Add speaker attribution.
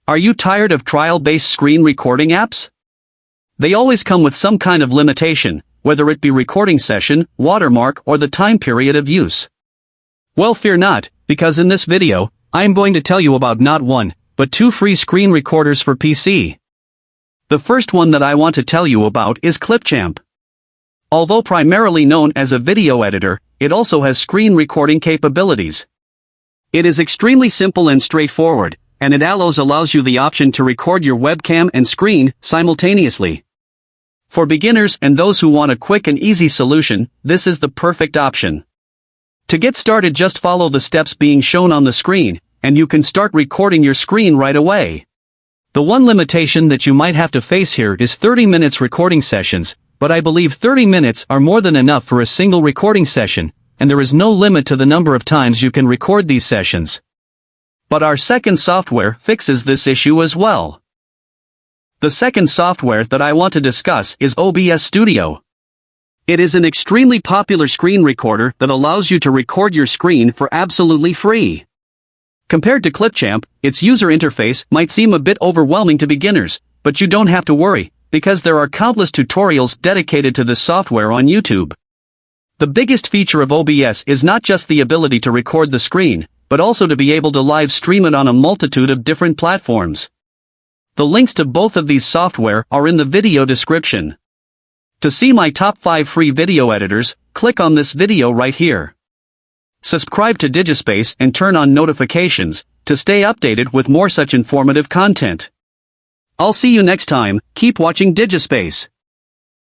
Speaker 1: Are you tired of trial-based screen recording apps? They always come with some kind of limitation, whether it be recording session, watermark, or the time period of use. Well, fear not, because in this video, I am going to tell you about not one, but two free screen recorders for PC. The first one that I want to tell you about is Clipchamp. Although primarily known as a video editor, it also has screen recording capabilities. It is extremely simple and straightforward, and it allows you the option to record your webcam and screen simultaneously. For beginners and those who want a quick and easy solution, this is the perfect option. To get started, just follow the steps being shown on the screen, and you can start recording your screen right away. The one limitation that you might have to face here is 30 minutes recording sessions, but I believe 30 minutes are more than enough for a single recording session, and there is no limit to the number of times you can record these sessions. But our second software fixes this issue as well. The second software that I want to discuss is OBS Studio. It is an extremely popular screen recorder that allows you to record your screen for absolutely free. Compared to Clipchamp, its user interface might seem a bit overwhelming to beginners, but you don't have to worry, because there are countless tutorials dedicated to this software on YouTube. The biggest feature of OBS is not just the ability to record the screen, but also to be able to live stream it on a multitude of different platforms. The links to both of these software are in the video description. To see my top 5 free video editors, click on this video right here. Subscribe to Digispace and turn on notifications to stay updated with more such informative content. I'll see you next time. Keep watching Digispace.